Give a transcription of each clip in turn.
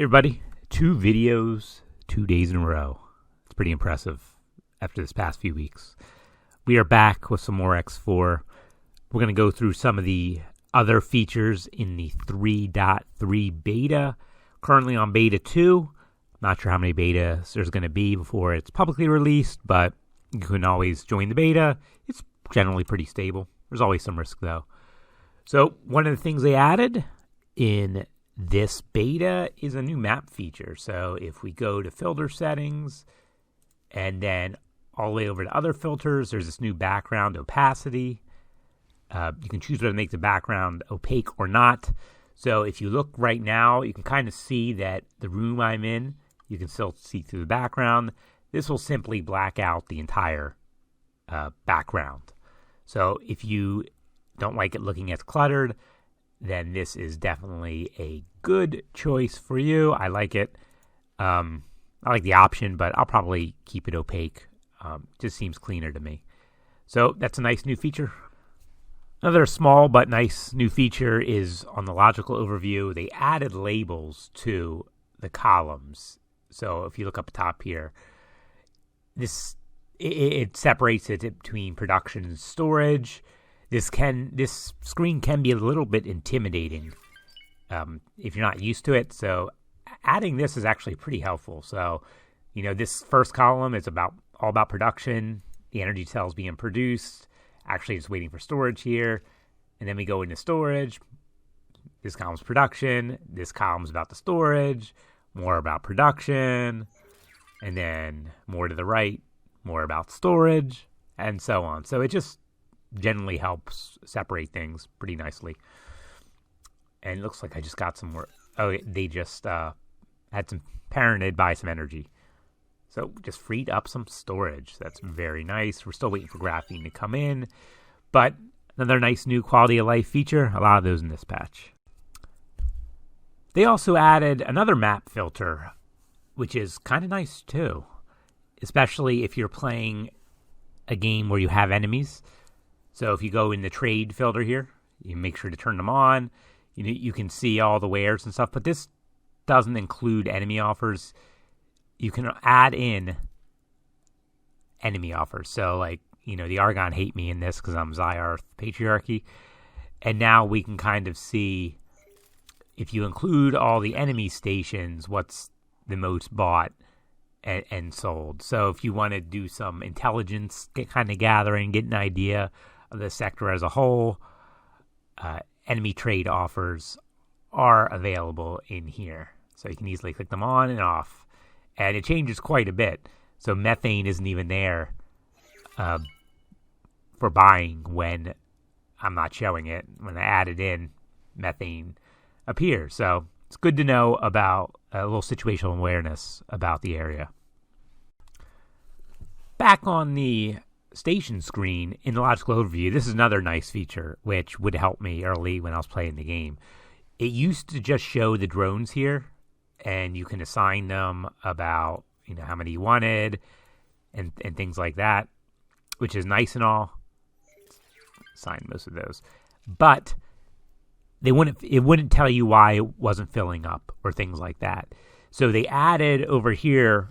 Hey everybody, 2 videos, 2 days in a row. It's pretty impressive after this past few weeks. We are back with some more X4. We're going to go through some of the other features in the 3.3 beta. Currently on beta 2. Not sure how many betas there's going to be before it's publicly released, but you can always join the beta. It's generally pretty stable. There's always some risk though. So one of the things they added in this beta is a new map feature. So if we go to filter settings and then all the way over to other filters, there's this new background opacity. You can choose whether to make the background opaque or not. So if you look right now, you can kind of see that the room I'm in, you can still see through the background. This will simply black out the entire background. So if you don't like it looking as cluttered, then this is definitely a good choice for you. I like it. I like the option, but I'll probably keep it opaque. Just seems cleaner to me. So that's a nice new feature. Another small but nice new feature is on the logical overview. They added labels to the columns. So if you look up top here, it separates it between production and storage. This screen can be a little bit intimidating if you're not used to it. So adding this is actually pretty helpful. So, this first column is all about production, the energy cells being produced. Actually, it's waiting for storage here. And then we go into storage. This column's production. This column's about the storage. More about production. And then more to the right, more about storage, and so on. So it just generally helps separate things pretty nicely. And it looks like I just got some more. Oh, they just had some parented by some energy. So just freed up some storage. That's very nice. We're still waiting for graphene to come in. But another nice new quality of life feature. A lot of those in this patch. They also added another map filter, which is kind of nice too. Especially if you're playing a game where you have enemies. So if you go in the trade filter here, you make sure to turn them on. You can see all the wares and stuff, but this doesn't include enemy offers. You can add in enemy offers. So the Argon hate me in this because I'm Zyarth Patriarchy. And now we can kind of see if you include all the enemy stations, what's the most bought and sold. So if you want to do some intelligence kind of gathering, get an idea of the sector as a whole, enemy trade offers are available in here. So you can easily click them on and off. And it changes quite a bit. So methane isn't even there for buying when I'm not showing it. When I add it in, methane appears. So it's good to know about a little situational awareness about the area. Back on the station screen in the logical overview, this is another nice feature which would help me early when I was playing the game. It used to just show the drones here, and you can assign them about how many you wanted and things like that, which is nice and all. Assign most of those, but it wouldn't tell you why it wasn't filling up or things like that. So they added over here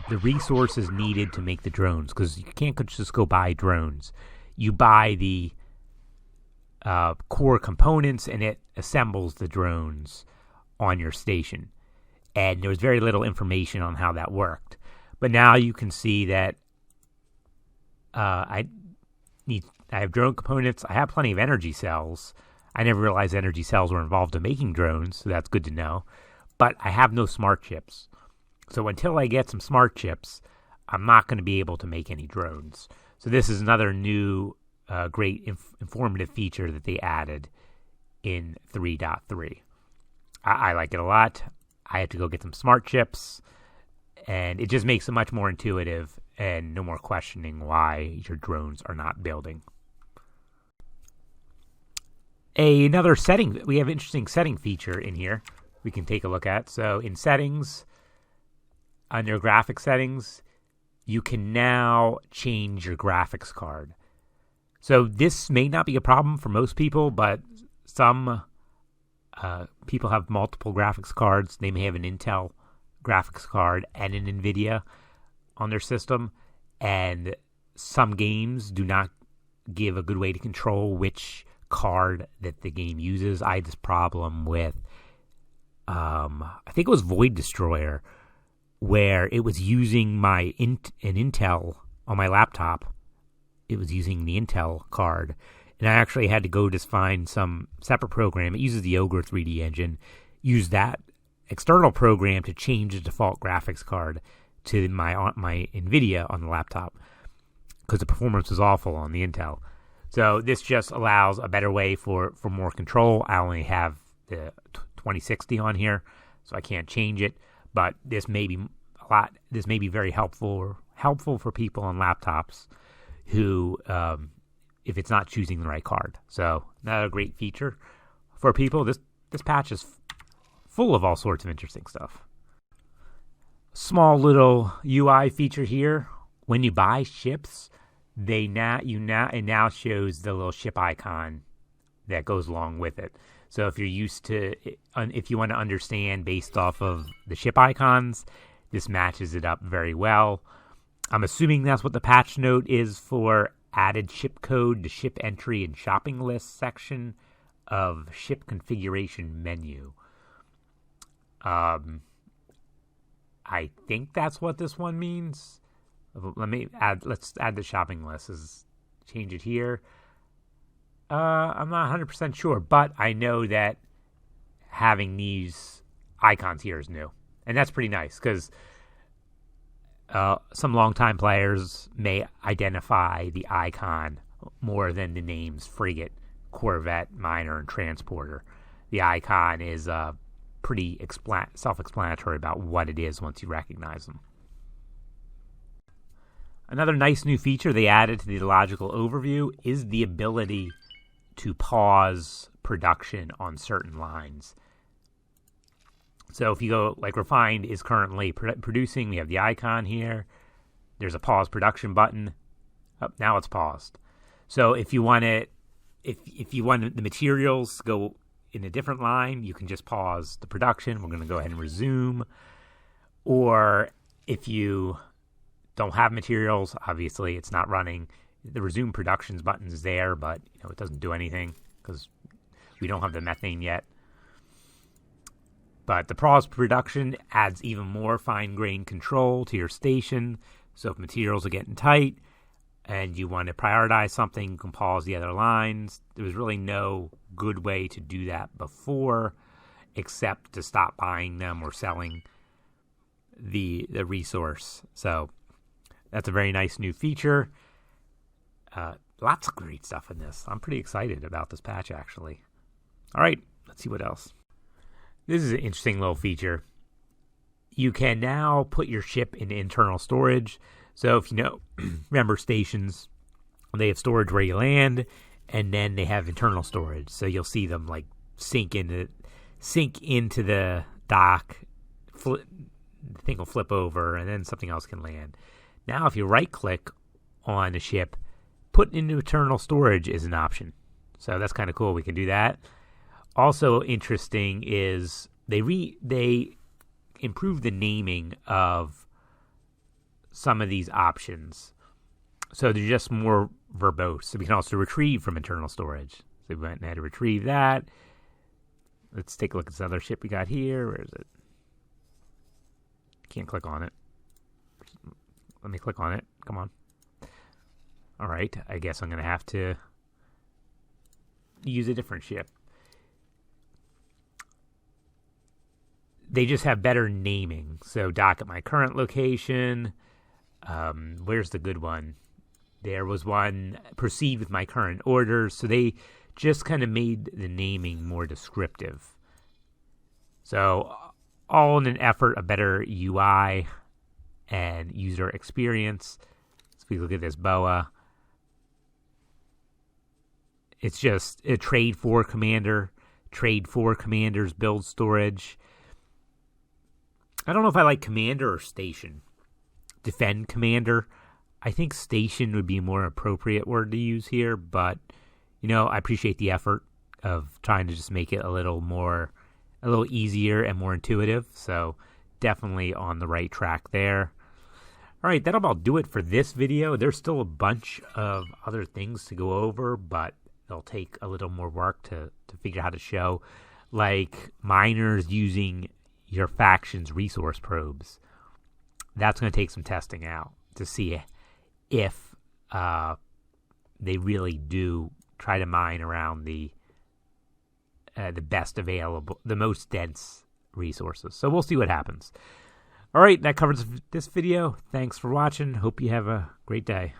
the resources needed to make the drones, because you can't just go buy drones. You buy the core components, and it assembles the drones on your station. And there was very little information on how that worked. But now you can see that I have drone components. I have plenty of energy cells. I never realized energy cells were involved in making drones, so that's good to know. But I have no smart chips. So until I get some smart chips, I'm not going to be able to make any drones. So this is another new, great informative feature that they added in 3.3. I like it a lot. I had to go get some smart chips, and it just makes it much more intuitive and no more questioning why your drones are not building. Another setting, we have an interesting setting feature in here we can take a look at. So in settings, under graphics settings, you can now change your graphics card. So this may not be a problem for most people, but some people have multiple graphics cards. They may have an Intel graphics card and an NVIDIA on their system, and some games do not give a good way to control which card that the game uses. I had this problem with, I think it was Void Destroyer, where it was using an Intel on my laptop. It was using the Intel card, and I actually had to go to find some separate program. It uses the Ogre 3D engine. Use that external program to change the default graphics card to my NVIDIA on the laptop, because the performance was awful on the Intel. So this just allows a better way for more control. I only have the 2060 on here, so I can't change it. But this may be very helpful for people on laptops who, if it's not choosing the right card. So another great feature for people. This patch is full of all sorts of interesting stuff. Small little UI feature here. When you buy ships, it now shows the little ship icon that goes along with it. So if you want to understand based off of the ship icons, this matches it up very well. I'm assuming that's what the patch note is for: added ship code to ship entry and shopping list section of ship configuration menu. I think that's what this one means. Let's add the shopping list. Change it here. I'm not 100% sure, but I know that having these icons here is new. And that's pretty nice, because some longtime players may identify the icon more than the names frigate, corvette, miner, and transporter. The icon is pretty self-explanatory about what it is once you recognize them. Another nice new feature they added to the logical overview is the ability to pause production on certain lines. So if you go, like Refined is currently producing, we have the icon here. There's a pause production button. Oh, now it's paused. So if you want the materials to go in a different line, you can just pause the production. We're going to go ahead and resume. Or if you don't have materials, obviously it's not running. The resume productions button is there, but it doesn't do anything because we don't have the methane yet. But the pause production adds even more fine-grained control to your station. So if materials are getting tight and you want to prioritize something, you can pause the other lines. There was really no good way to do that before, except to stop buying them or selling the resource. So that's a very nice new feature. Lots of great stuff in this. I'm pretty excited about this patch, actually. All right, let's see what else. This is an interesting little feature. You can now put your ship in internal storage. So if remember stations, they have storage where you land, and then they have internal storage. So you'll see them like sink into the dock. The thing will flip over, and then something else can land. Now, if you right-click on a ship, put into internal storage is an option. So that's kind of cool. We can do that. Also interesting is they improved the naming of some of these options. So they're just more verbose. So we can also retrieve from internal storage. So we went and had to retrieve that. Let's take a look at this other ship we got here. Where is it? Can't click on it. Let me click on it. Come on. All right. I guess I'm going to have to use a different ship. They just have better naming. So dock at my current location. Where's the good one? There was one, proceed with my current orders. So they just kind of made the naming more descriptive. So all in an effort, a better UI and user experience. So if we look at this BOA, it's just a trade for commander, trade for commanders, build storage. I don't know if I like commander or station. Defend commander. I think station would be a more appropriate word to use here, but I appreciate the effort. of trying to just make it a little easier and more intuitive. So definitely on the right track there. All right, that'll about do it for this video. There's still a bunch of other things to go over, but they'll take a little more work to figure out how to show, like miners using your faction's resource probes. That's going to take some testing out to see if they really do try to mine around the best available, the most dense resources. So we'll see what happens. All right, that covers this video. Thanks for watching. Hope you have a great day.